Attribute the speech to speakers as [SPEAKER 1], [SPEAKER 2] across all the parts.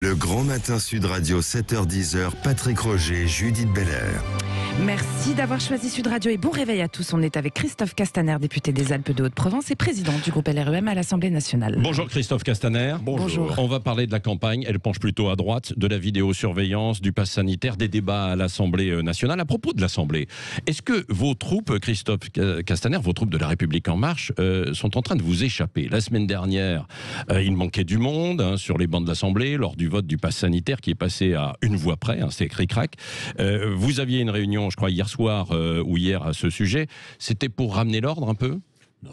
[SPEAKER 1] Le Grand Matin Sud Radio, 7h-10h, Patrick Roger, Judith Belair.
[SPEAKER 2] Merci d'avoir choisi Sud Radio et bon réveil à tous. On est avec Christophe Castaner, député des Alpes de Haute-Provence et président du groupe LREM à l'Assemblée nationale.
[SPEAKER 3] Bonjour Christophe Castaner.
[SPEAKER 2] Bonjour.
[SPEAKER 3] On va parler de la campagne, elle penche plutôt à droite, de la vidéosurveillance, du pass sanitaire, des débats à l'Assemblée nationale. À propos de l'Assemblée, est-ce que vos troupes, Christophe Castaner, vos troupes de la République En Marche, sont en train de vous échapper? La semaine dernière, il manquait du monde sur les bancs de l'Assemblée lors du vote du pass sanitaire qui est passé à une voix près, c'est cric-crac. Vous aviez une réunion, je crois, hier soir ou hier à ce sujet. C'était pour ramener l'ordre un peu ?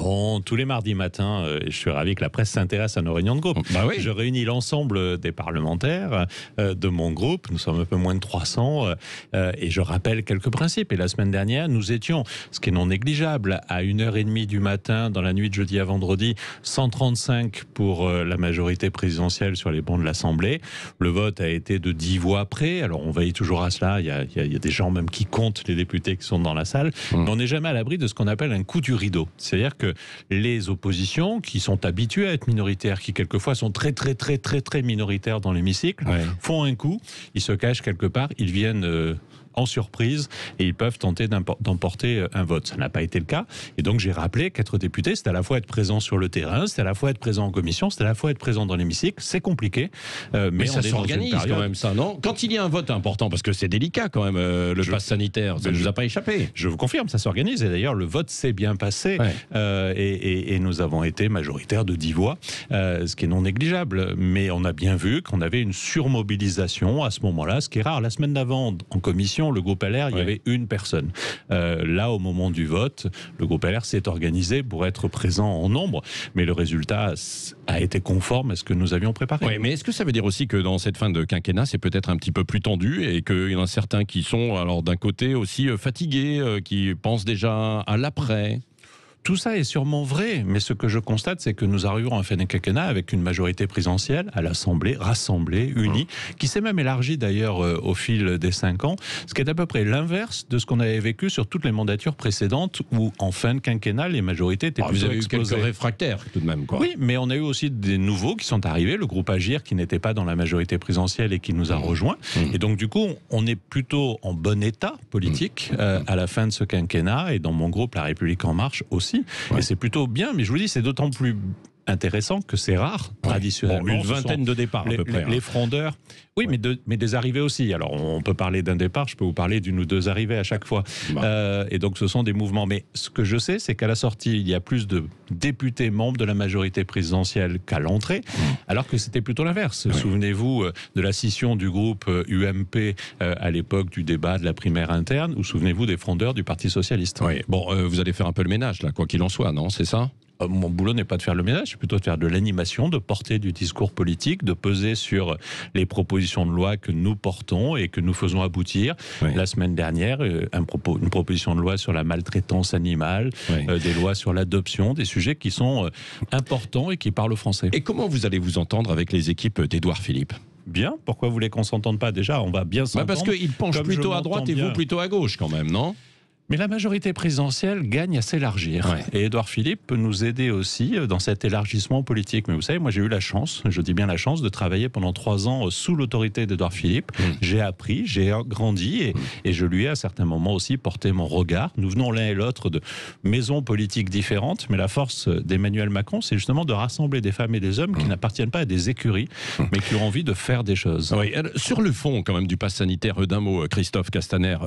[SPEAKER 4] Non, tous les mardis matins, je suis ravi que la presse s'intéresse à nos réunions de groupe.
[SPEAKER 3] Bah oui.
[SPEAKER 4] Je réunis l'ensemble des parlementaires de mon groupe, nous sommes un peu moins de 300, et je rappelle quelques principes. Et la semaine dernière, nous étions, ce qui est non négligeable, à 1h30 du matin, dans la nuit de jeudi à vendredi, 135 pour la majorité présidentielle sur les bancs de l'Assemblée. Le vote a été de 10 voix près, alors on veille toujours à cela, il y a des gens même qui comptent les députés qui sont dans la salle, mais on n'est jamais à l'abri de ce qu'on appelle un coup du rideau. C'est-à-dire que les oppositions, qui sont habituées à être minoritaires, qui quelquefois sont très minoritaires dans l'hémicycle, font un coup, ils se cachent quelque part, ils viennent en surprise et ils peuvent tenter d'emporter un vote. Ça n'a pas été le cas. Et donc j'ai rappelé qu'être député, c'est à la fois être présent sur le terrain, c'est à la fois être présent en commission, c'est à la fois être présent dans l'hémicycle. C'est compliqué.
[SPEAKER 3] Mais ça s'organise quand même, ça, non ? Quand il y a un vote important, parce que c'est délicat quand même, le pass sanitaire, ça ne nous a pas échappé.
[SPEAKER 4] Je vous confirme, ça s'organise. Et d'ailleurs, le vote s'est bien passé. Et nous avons été majoritaires de 10 voix, ce qui est non négligeable. Mais on a bien vu qu'on avait une surmobilisation à ce moment-là, ce qui est rare. La semaine d'avant, en commission, le groupe LR, il y avait une personne. Là, au moment du vote, le groupe LR s'est organisé pour être présent en nombre, mais le résultat a été conforme à ce que nous avions préparé.
[SPEAKER 3] Oui, mais est-ce que ça veut dire aussi que dans cette fin de quinquennat, c'est peut-être un petit peu plus tendu et qu'il y en a certains qui sont, alors d'un côté aussi fatigués, qui pensent déjà à l'après ?
[SPEAKER 4] Tout ça est sûrement vrai, mais ce que je constate, c'est que nous arrivons à fin de quinquennat avec une majorité présidentielle à l'Assemblée, rassemblée, unie, qui s'est même élargie d'ailleurs au fil des 5 ans, ce qui est à peu près l'inverse de ce qu'on avait vécu sur toutes les mandatures précédentes, où en fin de quinquennat, les majorités étaient plus explosées.
[SPEAKER 3] Vous avez eu quelques réfractaires tout de même, quoi.
[SPEAKER 4] Oui, mais on a eu aussi des nouveaux qui sont arrivés, le groupe Agir, qui n'était pas dans la majorité présidentielle et qui nous a rejoints. Et donc du coup, on est plutôt en bon état politique à la fin de ce quinquennat, et dans mon groupe, La République En Marche aussi. Et c'est plutôt bien, mais je vous dis, c'est d'autant plus intéressant que c'est rare, traditionnellement.
[SPEAKER 3] Une vingtaine de départs, à peu près.
[SPEAKER 4] Les frondeurs. Oui, mais des arrivées aussi. Alors, on peut parler d'un départ, je peux vous parler d'une ou deux arrivées à chaque fois. Et donc, ce sont des mouvements. Mais ce que je sais, c'est qu'à la sortie, il y a plus de députés membres de la majorité présidentielle qu'à l'entrée, alors que c'était plutôt l'inverse. Souvenez-vous de la scission du groupe UMP à l'époque du débat de la primaire interne, ou souvenez-vous des frondeurs du Parti socialiste.
[SPEAKER 3] Oui. Bon, vous allez faire un peu le ménage, là, quoi qu'il en soit, non ? C'est ça ?
[SPEAKER 4] Mon boulot n'est pas de faire le ménage, c'est plutôt de faire de l'animation, de porter du discours politique, de peser sur les propositions de loi que nous portons et que nous faisons aboutir. La semaine dernière, une proposition de loi sur la maltraitance animale, des lois sur l'adoption, des sujets qui sont importants et qui parlent au Français.
[SPEAKER 3] Et comment vous allez vous entendre avec les équipes d'Édouard Philippe ?
[SPEAKER 4] Bien, pourquoi vous voulez qu'on s'entende pas déjà ? On va bien s'entendre.
[SPEAKER 3] Parce qu'il penche plutôt à droite et vous plutôt à gauche quand même, non ?
[SPEAKER 4] Mais la majorité présidentielle gagne à s'élargir. Et Édouard Philippe peut nous aider aussi dans cet élargissement politique. Mais vous savez, moi j'ai eu la chance, je dis bien la chance, de travailler pendant 3 ans sous l'autorité d'Édouard Philippe. J'ai appris, j'ai grandi et je lui ai à certains moments aussi porté mon regard. Nous venons l'un et l'autre de maisons politiques différentes, mais la force d'Emmanuel Macron, c'est justement de rassembler des femmes et des hommes qui n'appartiennent pas à des écuries, mais qui ont envie de faire des choses.
[SPEAKER 3] Oui. Sur le fond quand même du pass sanitaire, d'un mot, Christophe Castaner,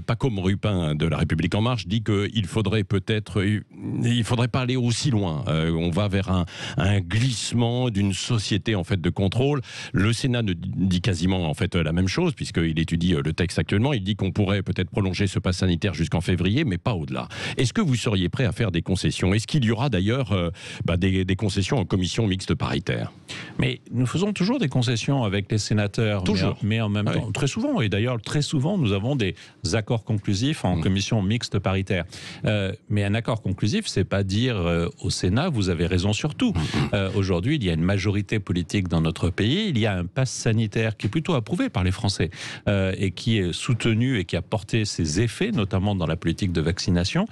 [SPEAKER 3] Paco Morupin de La République En Marche dit qu'il faudrait peut-être, il faudrait pas aller aussi loin. On va vers un glissement d'une société en fait de contrôle. Le Sénat dit quasiment en fait la même chose puisqu'il étudie le texte actuellement. Il dit qu'on pourrait peut-être prolonger ce pass sanitaire jusqu'en février, mais pas au-delà. Est-ce que vous seriez prêt à faire des concessions ? Est-ce qu'il y aura d'ailleurs des concessions en commission mixte paritaire ?
[SPEAKER 4] Mais nous faisons toujours des concessions avec les sénateurs.
[SPEAKER 3] Toujours.
[SPEAKER 4] Mais en même temps, très souvent. Et d'ailleurs, très souvent, nous avons des accords conclusifs en commission commission mixte paritaire. Mais un accord conclusif, c'est pas dire au Sénat, vous avez raison sur tout. Aujourd'hui, il y a une majorité politique dans notre pays, il y a un pass sanitaire qui est plutôt approuvé par les Français et qui est soutenu et qui a porté ses effets, notamment dans la politique de vaccination.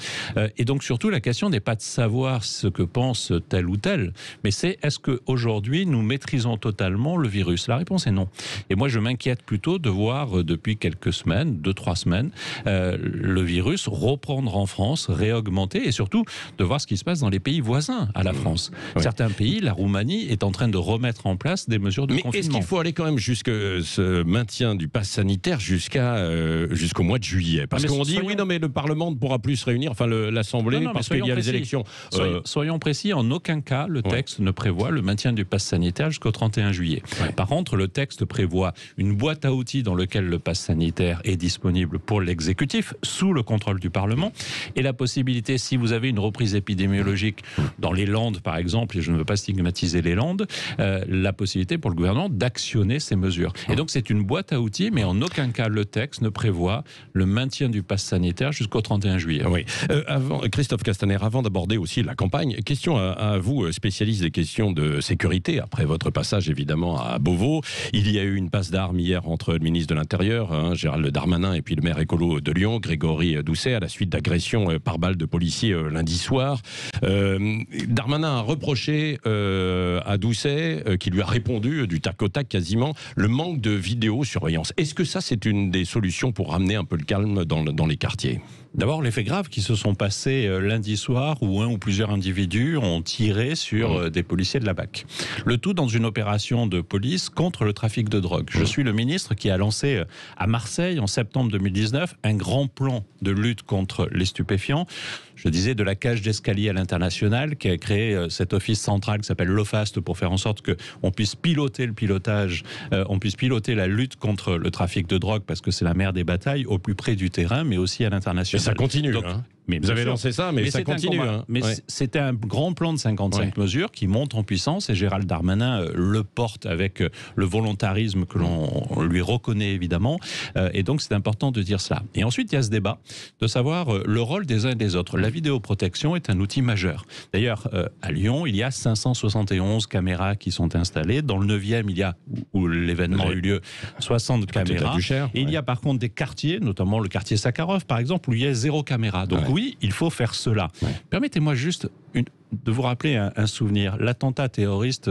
[SPEAKER 4] Et donc surtout, la question n'est pas de savoir ce que pense tel ou tel, mais c'est est-ce qu'aujourd'hui, nous maîtrisons totalement le virus? La réponse est non. Et moi, je m'inquiète plutôt de voir depuis quelques semaines, 2-3 semaines, le virus reprendre en France, réaugmenter, et surtout de voir ce qui se passe dans les pays voisins à la France. Oui. Certains pays, la Roumanie, est en train de remettre en place des mesures de confinement. Mais
[SPEAKER 3] est-ce qu'il faut aller quand même jusqu'à ce maintien du pass sanitaire jusqu'au mois de juillet? Parce qu'on dit, oui, non, mais le Parlement ne pourra plus se réunir, enfin l'Assemblée, parce qu'il y a les élections.
[SPEAKER 4] Soyons précis, en aucun cas, le texte ne prévoit le maintien du pass sanitaire jusqu'au 31 juillet. Ouais. Par contre, le texte prévoit une boîte à outils dans laquelle le pass sanitaire est disponible pour l'exécutif, sous le contrôle du Parlement, et la possibilité, si vous avez une reprise épidémiologique dans les Landes, par exemple, et je ne veux pas stigmatiser les Landes, la possibilité pour le gouvernement d'actionner ces mesures. Et donc, c'est une boîte à outils, mais en aucun cas, le texte ne prévoit le maintien du pass sanitaire jusqu'au 31 juillet.
[SPEAKER 3] Oui. Christophe Castaner, avant d'aborder aussi la campagne, question à vous, spécialiste des questions de sécurité, après votre passage évidemment à Beauvau. Il y a eu une passe d'armes hier entre le ministre de l'Intérieur, Gérald Darmanin, et puis le maire écolo de Lyon, Grégory Doucet, à la suite d'agressions par balles de policiers lundi soir. Darmanin a reproché à Doucet, qui lui a répondu du tac au tac quasiment, le manque de vidéosurveillance. Est-ce que ça, c'est une des solutions pour ramener un peu le calme dans les quartiers ?
[SPEAKER 4] D'abord, les faits graves qui se sont passés lundi soir où un ou plusieurs individus ont tiré sur des policiers de la BAC. Le tout dans une opération de police contre le trafic de drogue. Je suis le ministre qui a lancé à Marseille en septembre 2019 un grand plan de lutte contre les stupéfiants. Je disais de la cage d'escalier à l'international qui a créé cet office central qui s'appelle l'OFAST pour faire en sorte qu'on puisse piloter le pilotage, on puisse piloter la lutte contre le trafic de drogue parce que c'est la mère des batailles au plus près du terrain mais aussi à l'international.
[SPEAKER 3] Et ça continue. Donc,
[SPEAKER 4] mais
[SPEAKER 3] vous avez lancé ça, mais ça continue.
[SPEAKER 4] Mais c'était un grand plan de 55 mesures qui monte en puissance et Gérald Darmanin le porte avec le volontarisme que l'on lui reconnaît évidemment. Et donc c'est important de dire cela. Et ensuite il y a ce débat de savoir le rôle des uns et des autres. La vidéoprotection est un outil majeur. D'ailleurs à Lyon il y a 571 caméras qui sont installées. Dans le 9e il y a, où l'événement a eu lieu, 60 caméras. Et il y a par contre des quartiers, notamment le quartier Sakharov par exemple, où il y a 0 caméra. Donc oui, il faut faire cela. Permettez-moi juste de vous rappeler un souvenir. L'attentat terroriste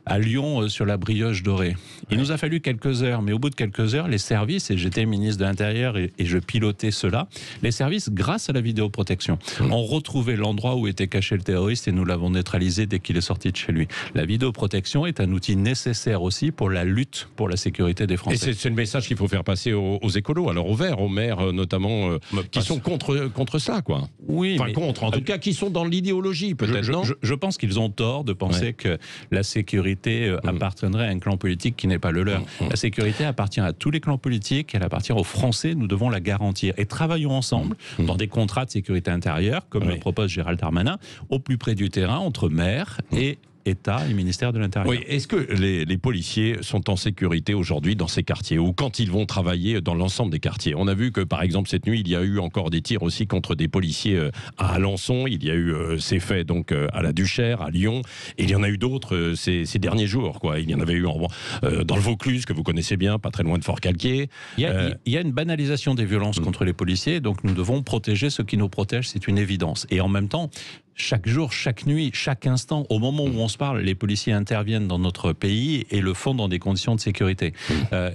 [SPEAKER 4] à Lyon sur la brioche dorée. Il nous a fallu quelques heures, mais au bout de quelques heures, les services, et j'étais ministre de l'Intérieur et je pilotais cela, les services, grâce à la vidéoprotection, ont retrouvé l'endroit où était caché le terroriste et nous l'avons neutralisé dès qu'il est sorti de chez lui. La vidéoprotection est un outil nécessaire aussi pour la lutte pour la sécurité des Français.
[SPEAKER 3] Et c'est le message qu'il faut faire passer aux écolos, alors aux Verts, aux maires notamment, qui sont contre ça, quoi.
[SPEAKER 4] Oui,
[SPEAKER 3] enfin, contre, en tout cas, qui sont dans l'idéologie, peut-être, non ?
[SPEAKER 4] Je pense qu'ils ont tort de penser que la sécurité appartiendrait à un clan politique qui n'est pas le leur. La sécurité appartient à tous les clans politiques, elle appartient aux Français, nous devons la garantir. Et travaillons ensemble dans des contrats de sécurité intérieure, comme le propose Gérald Darmanin, au plus près du terrain, entre maires et État et ministère de l'Intérieur.
[SPEAKER 3] Oui, est-ce que les policiers sont en sécurité aujourd'hui dans ces quartiers ou quand ils vont travailler dans l'ensemble des quartiers? On a vu que par exemple cette nuit, il y a eu encore des tirs aussi contre des policiers à Alençon, il y a eu ces faits donc à la Duchère, à Lyon, et il y en a eu d'autres ces derniers jours, quoi. Il y en avait eu dans le Vaucluse, que vous connaissez bien, pas très loin de Fort-Calquier.
[SPEAKER 4] Il y a une banalisation des violences contre les policiers, donc nous devons protéger ceux qui nous protègent, c'est une évidence. Et en même temps, chaque jour, chaque nuit, chaque instant, au moment où on se parle, les policiers interviennent dans notre pays et le font dans des conditions de sécurité.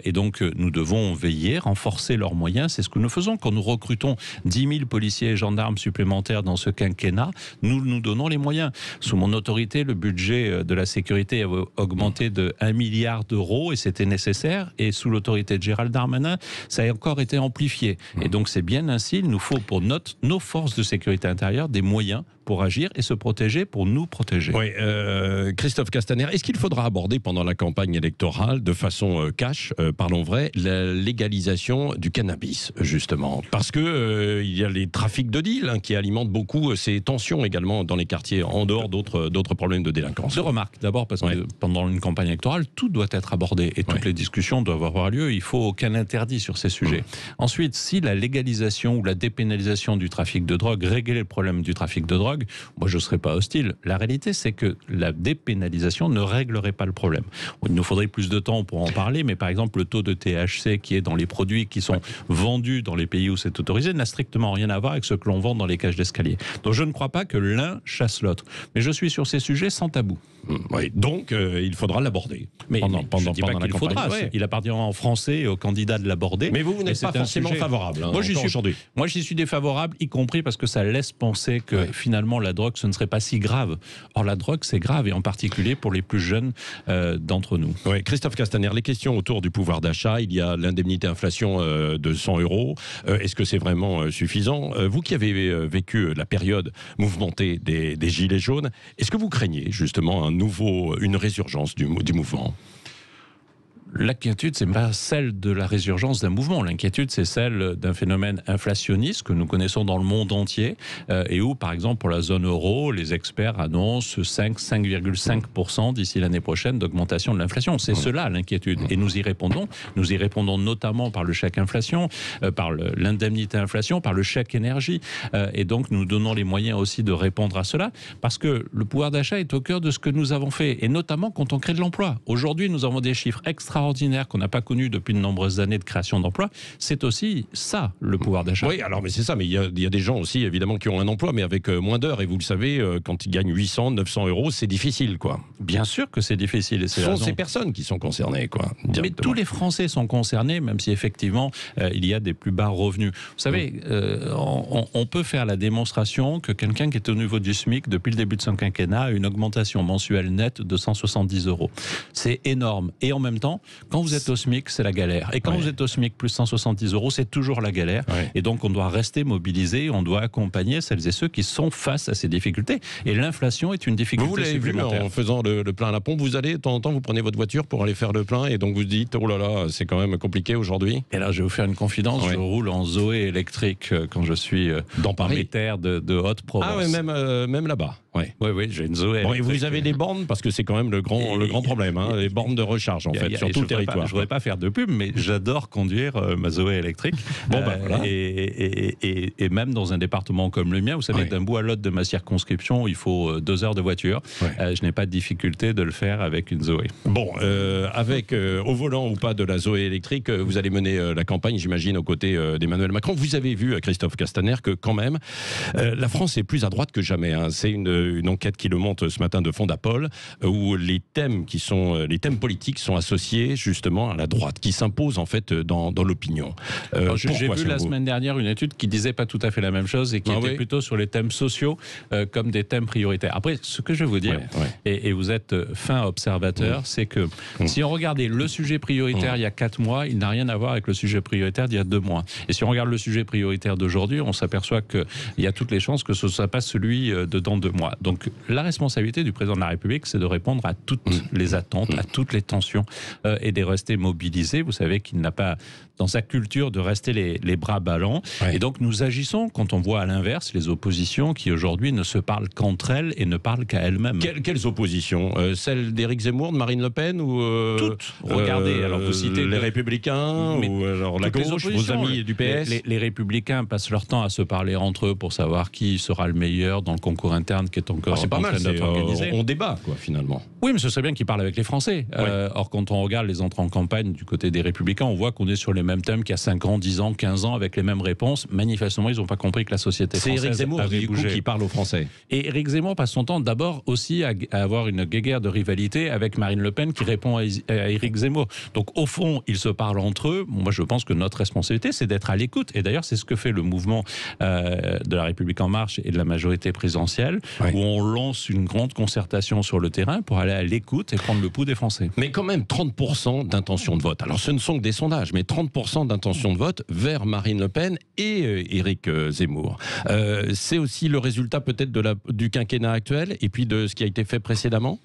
[SPEAKER 4] Et donc, nous devons veiller, renforcer leurs moyens. C'est ce que nous faisons quand nous recrutons 10 000 policiers et gendarmes supplémentaires dans ce quinquennat. Nous nous donnons les moyens. Sous mon autorité, le budget de la sécurité a augmenté de 1 milliard d'euros et c'était nécessaire. Et sous l'autorité de Gérald Darmanin, ça a encore été amplifié. Et donc, c'est bien ainsi. Il nous faut pour nos forces de sécurité intérieure des moyens pour agir et se protéger pour nous protéger.
[SPEAKER 3] Oui, Christophe Castaner, est-ce qu'il faudra aborder pendant la campagne électorale, de façon cash, parlons vrai, la légalisation du cannabis, justement? Parce que il y a les trafics de deal qui alimentent beaucoup ces tensions également dans les quartiers, en dehors d'autres problèmes de délinquance.
[SPEAKER 4] Deux remarques. D'abord, parce que pendant une campagne électorale, tout doit être abordé et toutes les discussions doivent avoir lieu. Il faut aucun interdit sur ces sujets. Ensuite, si la légalisation ou la dépénalisation du trafic de drogue réglait le problème du trafic de drogue, moi je ne serais pas hostile. La réalité, c'est que la dépénalisation ne réglerait pas le problème. Il nous faudrait plus de temps pour en parler, mais par exemple, le taux de THC qui est dans les produits qui sont vendus dans les pays où c'est autorisé n'a strictement rien à voir avec ce que l'on vend dans les cages d'escalier. Donc je ne crois pas que l'un chasse l'autre. Mais je suis sur ces sujets sans tabou.
[SPEAKER 3] Oui, donc il faudra l'aborder.
[SPEAKER 4] Mais
[SPEAKER 3] pendant
[SPEAKER 4] je dis pas
[SPEAKER 3] la
[SPEAKER 4] qu'il faudra.
[SPEAKER 3] campagne.
[SPEAKER 4] Il appartient aux Français et aux candidats de l'aborder.
[SPEAKER 3] Mais vous n'êtes pas forcément favorable
[SPEAKER 4] Moi,
[SPEAKER 3] aujourd'hui.
[SPEAKER 4] Moi, j'y suis défavorable, y compris parce que ça laisse penser que finalement la drogue, ce ne serait pas si grave. Or, la drogue, c'est grave, et en particulier pour les plus jeunes d'entre nous.
[SPEAKER 3] Oui, Christophe Castaner, les questions autour du pouvoir d'achat, il y a l'indemnité inflation de 100 €. Est-ce que c'est vraiment suffisant? Vous qui avez vécu la période mouvementée des Gilets jaunes, est-ce que vous craignez justement une résurgence du mouvement?
[SPEAKER 4] L'inquiétude, c'est pas celle de la résurgence d'un mouvement. L'inquiétude, c'est celle d'un phénomène inflationniste que nous connaissons dans le monde entier et où, par exemple, pour la zone euro, les experts annoncent 5,5% d'ici l'année prochaine d'augmentation de l'inflation. C'est cela l'inquiétude. Et nous y répondons. Nous y répondons notamment par le chèque inflation, par l'indemnité inflation, par le chèque énergie. Et donc, nous donnons les moyens aussi de répondre à cela parce que le pouvoir d'achat est au cœur de ce que nous avons fait et notamment quand on crée de l'emploi. Aujourd'hui, nous avons des chiffres extraordinaire qu'on n'a pas connu depuis de nombreuses années de création d'emplois, c'est aussi ça, le pouvoir d'achat.
[SPEAKER 3] Oui, alors mais c'est ça, mais il y a des gens aussi, évidemment, qui ont un emploi, mais avec moins d'heures, et vous le savez, quand ils gagnent 800, 900 €, c'est difficile, quoi.
[SPEAKER 4] Bien sûr que c'est difficile. Et
[SPEAKER 3] ce sont ces personnes qui sont concernées, quoi.
[SPEAKER 4] Mais tous les Français sont concernés, même si effectivement, il y a des plus bas revenus. Vous savez, on peut faire la démonstration que quelqu'un qui est au niveau du SMIC depuis le début de son quinquennat a une augmentation mensuelle nette de 170 €. C'est énorme. Et en même temps, quand vous êtes au SMIC, c'est la galère. Et quand vous êtes au SMIC plus 170 €, c'est toujours la galère. Et donc, on doit rester mobilisé, on doit accompagner celles et ceux qui sont face à ces difficultés. Et l'inflation est une difficulté supplémentaire.
[SPEAKER 3] Vous l'avez vu en faisant le plein à la pompe, vous allez, de temps en temps, vous prenez votre voiture pour aller faire le plein et donc vous dites, oh là là, c'est quand même compliqué aujourd'hui.
[SPEAKER 4] Et là, je vais vous faire une confidence, je roule en Zoé électrique quand je suis
[SPEAKER 3] dans Paris,
[SPEAKER 4] mes terres de Haute-Provence.
[SPEAKER 3] Ah oui, même là-bas.
[SPEAKER 4] Oui, j'ai une Zoé électrique.
[SPEAKER 3] Vous avez des bornes, parce que c'est quand même le grand problème, les bornes de recharge en fait, sur tout le territoire.
[SPEAKER 4] Je voudrais pas faire de pub, mais j'adore conduire ma Zoé électrique.
[SPEAKER 3] Voilà.
[SPEAKER 4] Et même dans un département comme le mien, vous savez, d'un bout à l'autre de ma circonscription, il faut 2 heures de voiture. Je n'ai pas de difficulté de le faire avec une Zoé.
[SPEAKER 3] Bon, avec au volant ou pas de la Zoé électrique, vous allez mener la campagne, j'imagine, aux côtés d'Emmanuel Macron. Vous avez vu, Christophe Castaner, que quand même, la France est plus à droite que jamais. C'est une enquête qui le montre ce matin de Fondapol, où les thèmes politiques sont associés justement à la droite, qui s'impose en fait dans l'opinion.
[SPEAKER 4] J'ai vu la semaine dernière une étude qui disait pas tout à fait la même chose et qui était plutôt sur les thèmes sociaux comme des thèmes prioritaires. Après, ce que je vais vous dire, et vous êtes fin observateur, c'est que si on regardait le sujet prioritaire il y a 4 mois, il n'a rien à voir avec le sujet prioritaire d'il y a 2 mois. Et si on regarde le sujet prioritaire d'aujourd'hui, on s'aperçoit qu'il y a toutes les chances que ce ne soit pas celui de dans 2 mois. Donc la responsabilité du président de la République, c'est de répondre à toutes les attentes, à toutes les tensions et de rester mobilisé. Vous savez qu'il n'a pas dans sa culture de rester les bras ballants. Et donc nous agissons quand on voit à l'inverse les oppositions qui aujourd'hui ne se parlent qu'entre elles et ne parlent qu'à elles-mêmes.
[SPEAKER 3] Quelles oppositions? Celles d'Éric Zemmour, de Marine Le Pen ou
[SPEAKER 4] toutes. Regardez, alors vous citez
[SPEAKER 3] les Républicains ou alors la gauche, vos amis du PS.
[SPEAKER 4] Les Républicains passent leur temps à se parler entre eux pour savoir qui sera le meilleur dans le concours interne qui est encore
[SPEAKER 3] c'est pas
[SPEAKER 4] en
[SPEAKER 3] mal,
[SPEAKER 4] train d'être organisé.
[SPEAKER 3] On débat, quoi, finalement.
[SPEAKER 4] Oui, mais ce serait bien qu'ils parlent avec les Français. Or, quand on regarde les entrées en campagne du côté des Républicains, on voit qu'on est sur les mêmes thèmes qu'il y a 5 ans, 10 ans, 15 ans, avec les mêmes réponses. Manifestement, ils n'ont pas compris que la société française
[SPEAKER 3] Éric Zemmour
[SPEAKER 4] avait bougé.
[SPEAKER 3] qui parle aux Français.
[SPEAKER 4] Et Éric Zemmour passe son temps d'abord aussi à avoir une guéguerre de rivalité avec Marine Le Pen qui répond à Éric Zemmour. Donc, au fond, ils se parlent entre eux. Moi, je pense que notre responsabilité, c'est d'être à l'écoute. Et d'ailleurs, c'est ce que fait le mouvement de la République En Marche et de la majorité présidentielle.
[SPEAKER 3] Oui.
[SPEAKER 4] où on lance une grande concertation sur le terrain pour aller à l'écoute et prendre le pouls des Français.
[SPEAKER 3] Mais quand même 30% d'intention de vote. Alors ce ne sont que des sondages, mais 30% d'intention de vote vers Marine Le Pen et Éric Zemmour. C'est aussi le résultat peut-être du quinquennat actuel et puis de ce qui a été fait précédemment.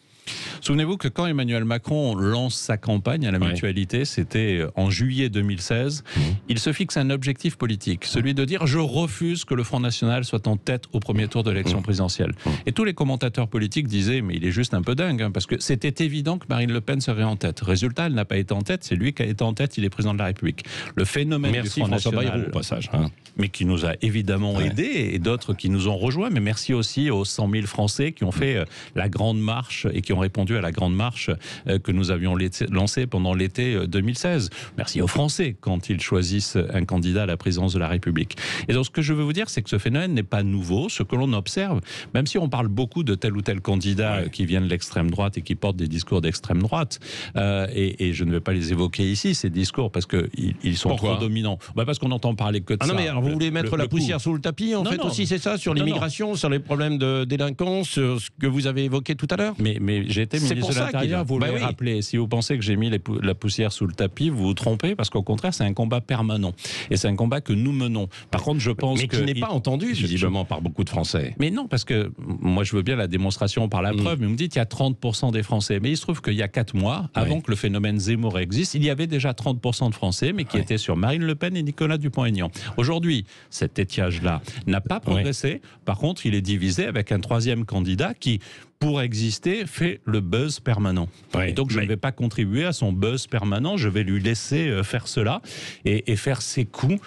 [SPEAKER 4] Souvenez-vous que quand Emmanuel Macron lance sa campagne à la Mutualité, c'était en juillet 2016, il se fixe un objectif politique, celui de dire « je refuse que le Front National soit en tête au premier tour de l'élection présidentielle ». Et tous les commentateurs politiques disaient « mais il est juste un peu dingue hein, parce que c'était évident que Marine Le Pen serait en tête ». Résultat, elle n'a pas été en tête, c'est lui qui a été en tête, il est président de la République. Le phénomène du Front National,
[SPEAKER 3] Bayrou, au passage, hein.
[SPEAKER 4] Mais qui nous a évidemment aidés et d'autres qui nous ont rejoints, mais merci aussi aux 100 000 Français qui ont fait la grande marche et qui ont répondu à la grande marche que nous avions lancée pendant l'été 2016. Merci aux Français quand ils choisissent un candidat à la présidence de la République. Et donc ce que je veux vous dire, c'est que ce phénomène n'est pas nouveau. Ce que l'on observe, même si on parle beaucoup de tel ou tel candidat qui vient de l'extrême droite et qui porte des discours d'extrême droite, et je ne vais pas les évoquer ici, ces discours, parce qu'ils sont trop dominants. Parce qu'on entend parler que de ça.
[SPEAKER 3] Non mais alors vous voulez mettre la poussière sous le tapis aussi, c'est ça, sur l'immigration, sur les problèmes de délinquance, sur ce que vous avez évoqué tout à l'heure.
[SPEAKER 4] Mais j'ai été ministre de l'Intérieur, vous l'avez rappelé. Si vous pensez que j'ai mis la poussière sous le tapis, vous vous trompez, parce qu'au contraire, c'est un combat permanent. Et c'est un combat que nous menons. Par contre, je pense
[SPEAKER 3] mais qui n'est pas entendu, visiblement, par beaucoup de Français.
[SPEAKER 4] Mais non, parce que moi, je veux bien la démonstration par la preuve, mais vous me dites qu'il y a 30% des Français. Mais il se trouve qu'il y a 4 mois, avant que le phénomène Zemmour existe, il y avait déjà 30% de Français, mais qui étaient sur Marine Le Pen et Nicolas Dupont-Aignan. Aujourd'hui, cet étiage-là n'a pas progressé. Par contre, il est divisé avec un troisième candidat qui, pour exister, fait le buzz permanent. Et donc, je ne vais pas contribuer à son buzz permanent, je vais lui laisser faire cela et faire ses coups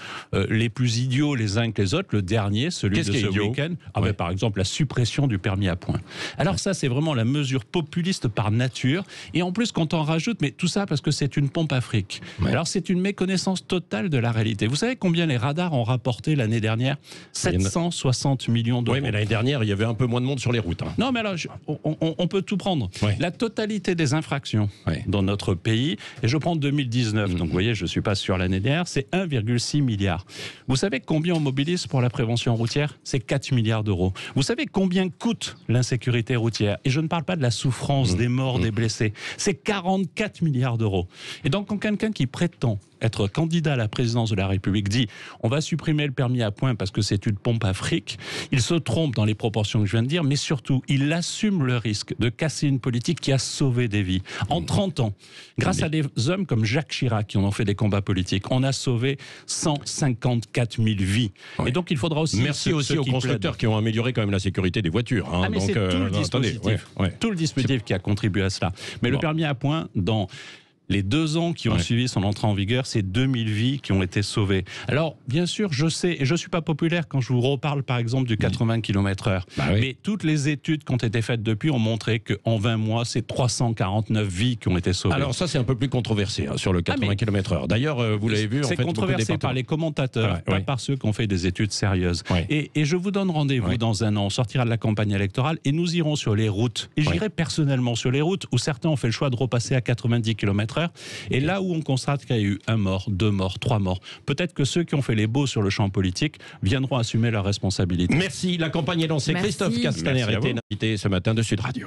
[SPEAKER 4] les plus idiots les uns que les autres. Le dernier, celui de ce week-end, par exemple, la suppression du permis à points. Alors ça, c'est vraiment la mesure populiste par nature. Et en plus, quand on rajoute, mais tout ça parce que c'est une pompe à fric. Alors, c'est une méconnaissance totale de la réalité. Vous savez combien les radars ont rapporté l'année dernière? 760 millions d'euros.
[SPEAKER 3] Oui, mais l'année dernière, il y avait un peu moins de monde sur les routes. Hein.
[SPEAKER 4] Non, mais alors, on peut tout prendre. La totalité des infractions dans notre pays, et je prends 2019, donc vous voyez, je ne suis pas sur l'année dernière, c'est 1,6 milliard. Vous savez combien on mobilise pour la prévention routière? C'est 4 milliards d'euros. Vous savez combien coûte l'insécurité routière? Et je ne parle pas de la souffrance, des morts, des blessés. C'est 44 milliards d'euros. Et donc, quand quelqu'un qui prétend être candidat à la présidence de la République dit on va supprimer le permis à points parce que c'est une pompe à fric, il se trompe dans les proportions que je viens de dire, mais surtout, il assume le risque de casser une politique qui a sauvé des vies. En 30 ans, grâce à des hommes comme Jacques Chirac qui en ont fait des combats politiques, on a sauvé 154 000 vies. Et donc, il faudra aussi...
[SPEAKER 3] Merci aussi aux constructeurs qui ont amélioré quand même la sécurité des voitures. Hein.
[SPEAKER 4] Mais
[SPEAKER 3] donc,
[SPEAKER 4] c'est tout le dispositif, tout le dispositif qui a contribué à cela. Mais le permis à points, dans les 2 ans qui ont suivi son entrée en vigueur, c'est 2000 vies qui ont été sauvées. Alors, bien sûr, je sais, et je ne suis pas populaire quand je vous reparle, par exemple, du 80 km/h. Mais toutes les études qui ont été faites depuis ont montré qu'en 20 mois, c'est 349 vies qui ont été sauvées.
[SPEAKER 3] Alors ça, c'est un peu plus controversé sur le 80 km/h. D'ailleurs, vous l'avez vu,
[SPEAKER 4] c'est controversé par les commentateurs, pas par ceux qui ont fait des études sérieuses. Et je vous donne rendez-vous dans 1 an. On sortira de la campagne électorale et nous irons sur les routes. Et j'irai personnellement sur les routes où certains ont fait le choix de repasser à 90 km/h. Et là où on constate qu'il y a eu 1 mort, 2 morts, 3 morts, peut-être que ceux qui ont fait les beaux sur le champ politique viendront assumer leurs responsabilités.
[SPEAKER 3] Merci, la campagne est lancée. Christophe Castaner était invité ce matin de Sud Radio.